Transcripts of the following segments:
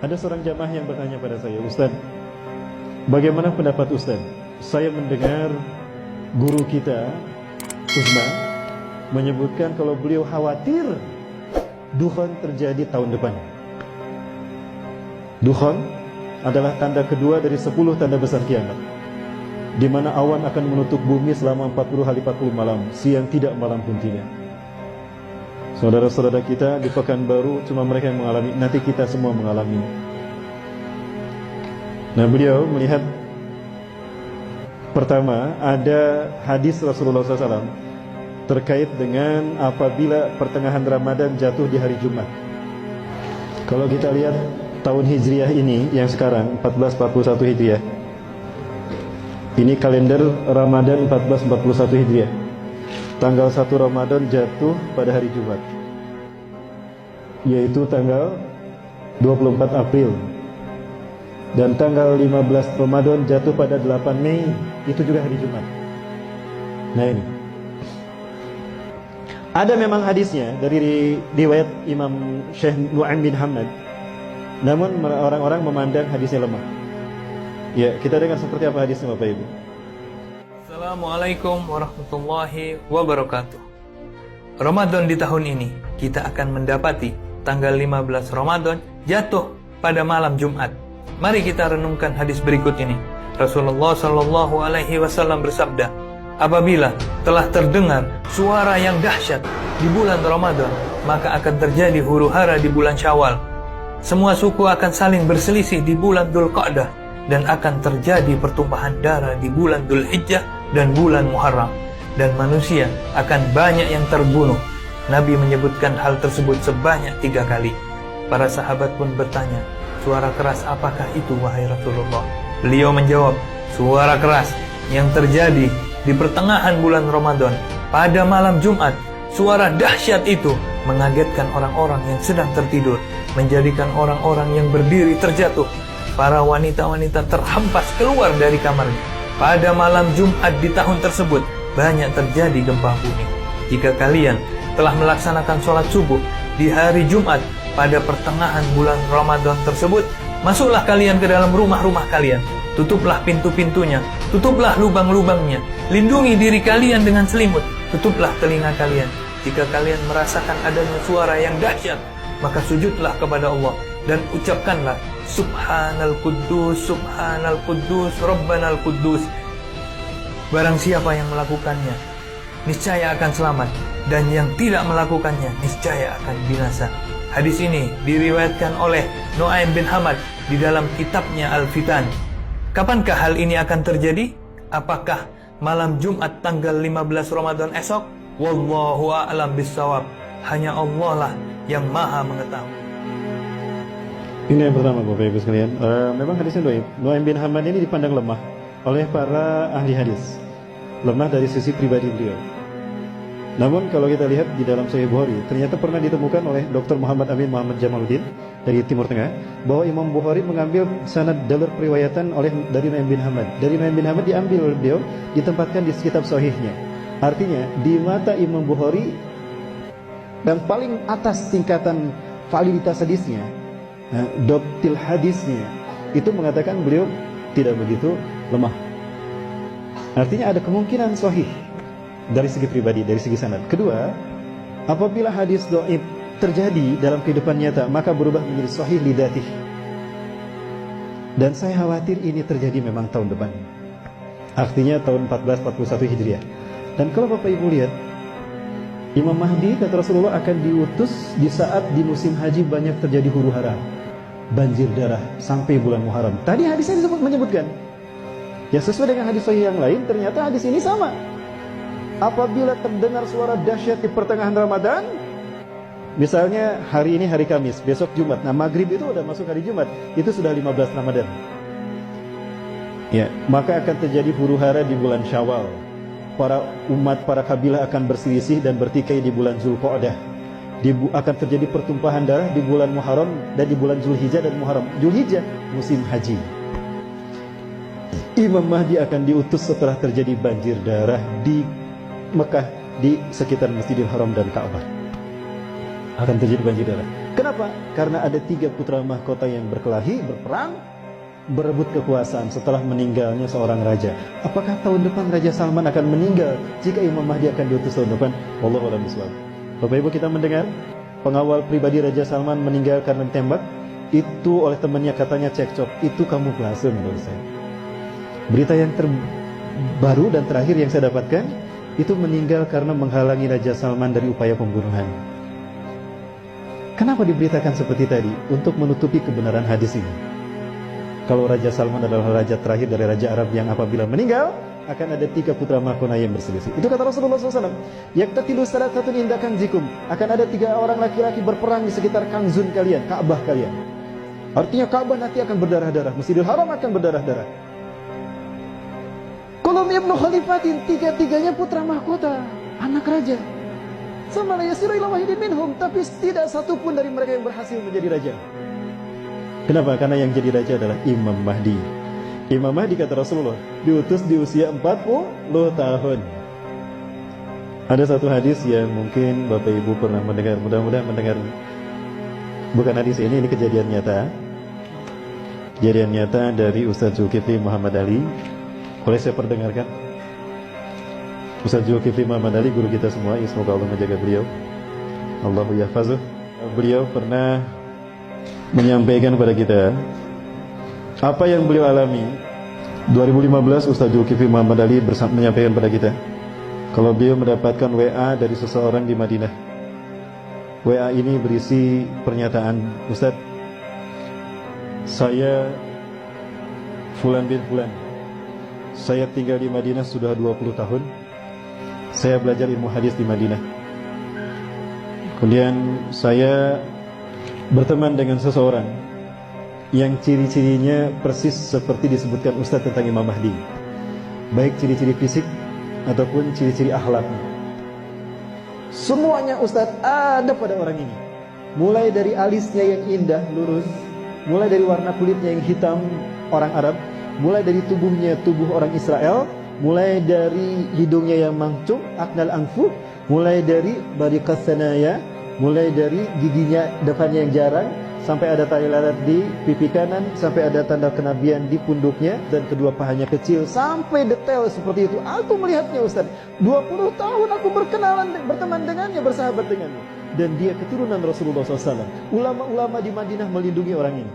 Ada seorang jamaah yang bertanya pada saya, Ustaz, bagaimana pendapat Ustaz? Saya mendengar guru kita, Uzma, menyebutkan kalau beliau khawatir dukhon terjadi tahun depan. Dukhon adalah tanda kedua dari 10 tanda besar kiamat, di mana awan akan menutup bumi selama 40 hari 40 malam, siang tidak, malam pun tidak. Saudara-saudara kita di Pekanbaru cuma mereka yang mengalami, nanti kita semua mengalami. Nah, beliau melihat pertama ada hadis Rasulullah SAW terkait dengan apabila pertengahan Ramadan jatuh di hari Jumat. Kalau kita lihat tahun Hijriah ini yang sekarang 1441 Hijriah, ini kalender Ramadan 1441 Hijriah. Tanggal 1 Ramadan jatuh pada hari Jumat, yaitu tanggal 24 April. Dan tanggal 15 Ramadan jatuh pada 8 Mei, itu juga hari Jumat. Nah ini ada memang hadisnya dari riwayat Imam Syekh Nu'aim bin Hamad, namun orang-orang memandang hadisnya lemah. Ya, kita dengar seperti apa hadisnya Bapak Ibu. Assalamualaikum warahmatullahi wabarakatuh. Ramadan di tahun ini kita akan mendapati tanggal 15 Ramadan jatuh pada malam Jumat. Mari kita renungkan hadis berikut ini. Rasulullah Shallallahu Alaihi Wasallam bersabda, apabila telah terdengar suara yang dahsyat di bulan Ramadan, maka akan terjadi huru-hara di bulan Syawal. Semua suku akan saling berselisih di bulan Dzulqa'dah, dan akan terjadi pertumpahan darah di bulan Dzulhijjah dan bulan Muharram, dan manusia akan banyak yang terbunuh. Nabi menyebutkan hal tersebut sebanyak 3 kali. Para sahabat pun bertanya, suara keras apakah itu wahai Rasulullah? Beliau menjawab, suara keras yang terjadi di pertengahan bulan Ramadan pada malam Jumat. Suara dahsyat itu mengagetkan orang-orang yang sedang tertidur, menjadikan orang-orang yang berdiri terjatuh. Para wanita-wanita terhempas keluar dari kamarnya. Pada malam Jumat di tahun tersebut banyak terjadi gempa bumi. Jika kalian telah melaksanakan sholat subuh di hari Jumat pada pertengahan bulan Ramadan tersebut, masuklah kalian ke dalam rumah-rumah kalian, tutuplah pintu-pintunya, tutuplah lubang-lubangnya, lindungi diri kalian dengan selimut, tutuplah telinga kalian. Jika kalian merasakan adanya suara yang dahsyat, maka sujudlah kepada Allah dan ucapkanlah Subhanal Quddus, Subhanal Quddus, Rabbanal Quddus. Barang siapa yang melakukannya, niscaya akan selamat, dan yang tidak melakukannya, niscaya akan binasa. Hadis ini diriwayatkan oleh Nu'aim bin Hamad di dalam kitabnya Al-Fitan. Kapankah hal ini akan terjadi? Apakah malam Jumat tanggal 15 Ramadan esok? Wallahu a'lam bissawab. Hanya Allah lah yang maha mengetahui. Ini yang pertama Bapak Ibu sekalian. Memang hadisnya Nu'aim bin Hamad ini dipandang lemah oleh para ahli hadis, lemah dari sisi pribadi beliau. Namun kalau kita lihat di dalam Sahih Bukhari, ternyata pernah ditemukan oleh Dr. Muhammad Amin Muhammad Jamaluddin dari Timur Tengah, bahwa Imam Bukhari mengambil sanad dalur periwayatan dari Nu'aim bin Hamad. Dari Nu'aim bin Hamad diambil oleh beliau, ditempatkan di kitab Sahihnya. Artinya di mata Imam Bukhari yang paling atas tingkatan validitas hadisnya, doktil hadisnya, itu mengatakan beliau tidak begitu lemah. Artinya ada kemungkinan sahih dari segi pribadi, dari segi sanad. Kedua, apabila hadis dhaif terjadi dalam kehidupan nyata, maka berubah menjadi sahih lidatih. Dan saya khawatir ini terjadi memang tahun depan, artinya tahun 1441 Hijriah. Dan kalau Bapak Ibu lihat, Imam Mahdi kata Rasulullah akan diutus di saat di musim haji banyak terjadi huru-hara, banjir darah sampai bulan Muharram. Tadi hadisnya menyebutkan, ya sesuai dengan hadis sahih yang lain, ternyata hadis ini sama. Apabila terdengar suara dahsyat di pertengahan Ramadan, misalnya hari ini hari Kamis, besok Jumat, nah maghrib itu udah masuk hari Jumat, itu sudah 15 Ramadan. Ya, maka akan terjadi huru-hara di bulan Syawal. Para umat, para kabilah akan berselisih dan bertikai di bulan Dzulqa'dah. Akan terjadi pertumpahan darah di bulan Muharram dan di bulan Dzulhijjah dan Muharram. Dzulhijjah musim haji. Imam Mahdi akan diutus setelah terjadi banjir darah di Mekah, di sekitar Masjidil Haram dan Ka'bah. akan terjadi banjir darah. Kenapa? Karena ada 3 putra mahkota yang berkelahi, berperang, berebut kekuasaan setelah meninggalnya seorang raja. Apakah tahun depan Raja Salman akan meninggal jika Imam Mahdi akan diutus tahun depan? Wallahu a'lam bishawab. Bapak Ibu, kita mendengar pengawal pribadi Raja Salman meninggal karena ditembak. Itu oleh temannya, katanya cekcok. Itu kamuflase menurut saya. Berita yang terbaru dan terakhir yang saya dapatkan, itu meninggal karena menghalangi Raja Salman dari upaya pembunuhan. Kenapa diberitakan seperti tadi? Untuk menutupi kebenaran hadis ini. Kalau Raja Salman adalah raja terakhir dari Raja Arab yang apabila meninggal akan ada 3 putra mahkota yang berselisih. Itu kata Rasulullah SAW. Yaktatilu salathatun inda kanzikum. Akan ada 3 orang laki-laki berperang di sekitar kanzun kalian, Ka'bah kalian. Artinya Ka'bah nanti akan berdarah-darah, Masjidil Haram akan berdarah-darah. Kulum ibnu khalifatin, 3-tiganya putra mahkota, anak raja. Sama la yasiru ila wahidin minhum, tapi tidak satu pun dari mereka yang berhasil menjadi raja. Kenapa? Karena yang jadi raja adalah Imam Mahdi. Imam Mahdi, kata Rasulullah, diutus di usia 40 tahun. Ada satu hadis yang mungkin Bapak Ibu pernah mendengar, mudah-mudahan mendengar. Bukan hadis ini kejadian nyata. Kejadian nyata dari Ustaz Zulkifli Muhammad Ali. Boleh saya perdengarkan? Ustaz Zulkifli Muhammad Ali, guru kita semua, ya, semoga Allah menjaga beliau. Allahu yahfazuh. Beliau pernah menyampaikan kepada kita apa yang beliau alami. 2015 Ustaz Zulkifli Muhammad Ali menyampaikan kepada kita kalau beliau mendapatkan WA dari seseorang di Madinah. WA ini berisi pernyataan, Ustaz, saya Fulan bin Fulan, saya tinggal di Madinah sudah 20 tahun. Saya belajar ilmu hadis di Madinah. Kemudian saya berteman dengan seseorang yang ciri-cirinya persis seperti disebutkan Ustaz tentang Imam Mahdi, baik ciri-ciri fisik ataupun ciri-ciri akhlaknya. Semuanya Ustaz ada pada orang ini. Mulai dari alisnya yang indah, lurus, mulai dari warna kulitnya yang hitam, orang Arab, mulai dari tubuhnya tubuh orang Israel, mulai dari hidungnya yang mancung, aknal anfu, mulai dari bariqas sanaya, mulai dari giginya depannya yang jarang, sampai ada tali lalat di pipi kanan, sampai ada tanda kenabian di punduknya, dan kedua pahanya kecil, sampai detail seperti itu. Aku melihatnya Ustaz, 20 tahun aku berkenalan, berteman dengannya, bersahabat dengannya, dan dia keturunan Rasulullah SAW. Ulama-ulama di Madinah melindungi orang ini.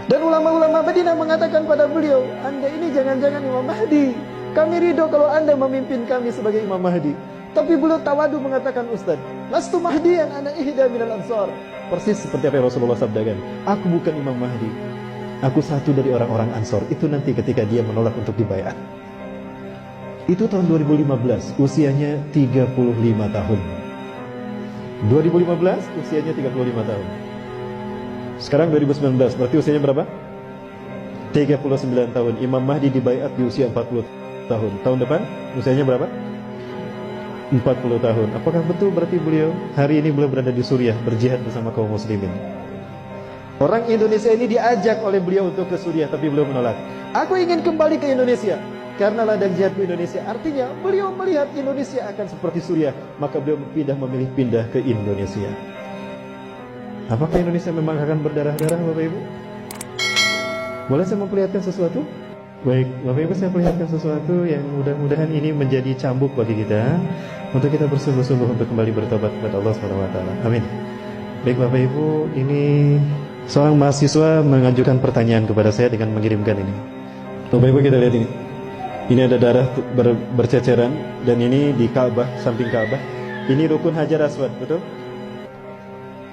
Dan ulama-ulama Madinah mengatakan pada beliau, Anda ini jangan-jangan Imam Mahdi. Kami ridho kalau Anda memimpin kami sebagai Imam Mahdi. Tapi beliau tawadu mengatakan, Ustaz, lastu mahdiyan ana ihda minal ansar. Persis seperti apa yang Rasulullah sabdakan. Aku bukan Imam Mahdi. Aku satu dari orang-orang Ansor. Itu nanti ketika dia menolak untuk dibayar. Itu tahun 2015, usianya 35 tahun. 2015, usianya 35 tahun. Sekarang 2019, berarti usianya berapa? 39 tahun. Imam Mahdi dibaiat di usia 40 tahun. Tahun depan usianya berapa? 40 tahun. Apakah betul berarti beliau hari ini beliau berada di Suriah berjihad bersama kaum muslimin? Orang Indonesia ini diajak oleh beliau untuk ke Suriah, tapi beliau menolak. Aku ingin kembali ke Indonesia karena ladang jihad ke Indonesia. Artinya beliau melihat Indonesia akan seperti Suriah, maka beliau memilih pindah ke Indonesia. Apakah Indonesia memang akan berdarah-darah, Bapak Ibu? Boleh saya memperlihatkan sesuatu? Baik, Bapak Ibu, saya perlihatkan sesuatu yang mudah-mudahan ini menjadi cambuk bagi kita untuk kita bersungguh-sungguh untuk kembali bertobat kepada Allah SWT. Amin. Baik Bapak Ibu, ini seorang mahasiswa mengajukan pertanyaan kepada saya dengan mengirimkan ini. Bapak Ibu, kita lihat ini. Ini ada darah berceceran, dan ini di Ka'bah, samping Ka'bah. Ini rukun Hajar Aswad, betul?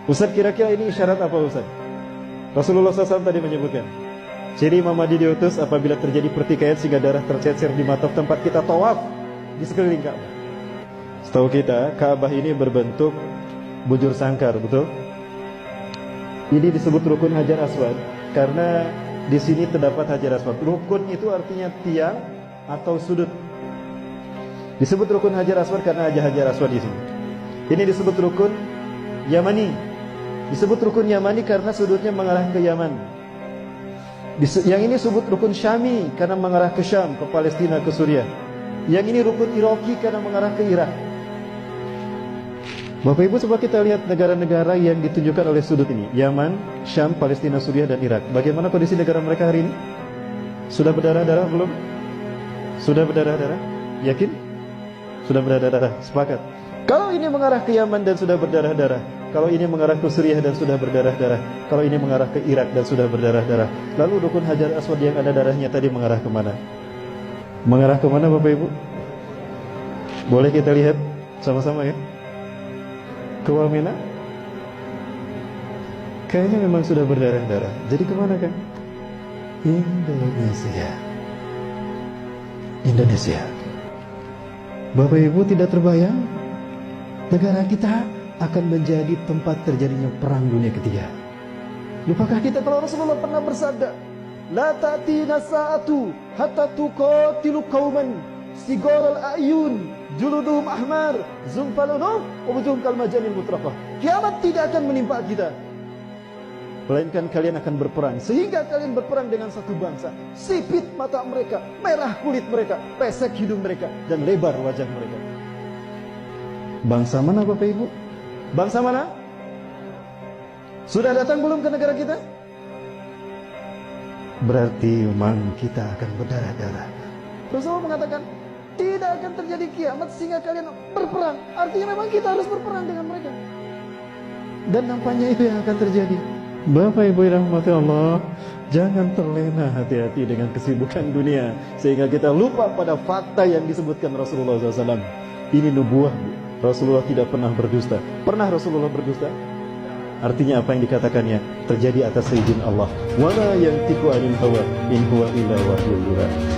Ustaz, kira-kira ini isyarat apa Ustaz? Rasulullah SAW tadi menyebutkan ciri Imam Mahdi diutus apabila terjadi pertikaian sehingga darah tercecer di mata tempat kita tawaf di sekeliling Ka'bah. Setahu kita, Ka'bah ini berbentuk bujur sangkar, betul? Ini disebut rukun Hajar Aswad karena di sini terdapat Hajar Aswad. Rukun itu artinya tiang atau sudut. Disebut rukun Hajar Aswad karena ada Hajar Aswad di sini. Ini disebut rukun Yamani. Disebut rukun Yamani karena sudutnya mengarah ke Yaman. Yang ini disebut rukun Syami karena mengarah ke Syam, ke Palestina, ke Suriah. Yang ini rukun Iraqi karena mengarah ke Irak. Bapak Ibu, coba kita lihat negara-negara yang ditunjukkan oleh sudut ini. Yaman, Syam, Palestina, Suriah, dan Irak. Bagaimana kondisi negara mereka hari ini? Sudah berdarah-darah belum? Sudah berdarah-darah? Yakin? Sudah berdarah-darah? Sepakat. Kalau ini mengarah ke Yaman dan sudah berdarah-darah, kalau ini mengarah ke Suriah dan sudah berdarah-darah, kalau ini mengarah ke Irak dan sudah berdarah-darah, lalu Rukun Hajar Aswad yang ada darahnya tadi mengarah kemana? Mengarah kemana Bapak Ibu? Boleh kita lihat sama-sama ya? Ke Wamena? Kayaknya memang sudah berdarah-darah. Jadi kemana kan? Indonesia. Indonesia. Bapak Ibu, tidak terbayang negara kita akan menjadi tempat terjadinya perang dunia ketiga. Lupakah kita kalau Rasulullah pernah bersabda, la ta'tina sa'atu hatta tuqatilu qauman sigaral a'yun juluduhum ahmar zumfalunum wujuhum kal majanil mutrafah. Kiamat tidak akan menimpa kita, melainkan kalian akan berperang, sehingga kalian berperang dengan satu bangsa. Sipit mata mereka, merah kulit mereka, pesek hidung mereka, dan lebar wajah mereka. Bangsa mana Bapak Ibu? Bangsa mana? Sudah datang belum ke negara kita? Berarti memang kita akan berdarah-darah. Rasulullah mengatakan tidak akan terjadi kiamat sehingga kalian berperang. Artinya memang kita harus berperang dengan mereka. Dan nampaknya itu yang akan terjadi. Bapak Ibu yang dirahmati Allah, jangan terlena hati-hati dengan kesibukan dunia sehingga kita lupa pada fakta yang disebutkan Rasulullah SAW. Ini nubuah, Bu. Rasulullah tidak pernah berdusta. Pernah Rasulullah berdusta? Artinya apa yang dikatakannya terjadi atas izin Allah. Wa ma yantiqu anil hawa in huwa illa wahyun yuha.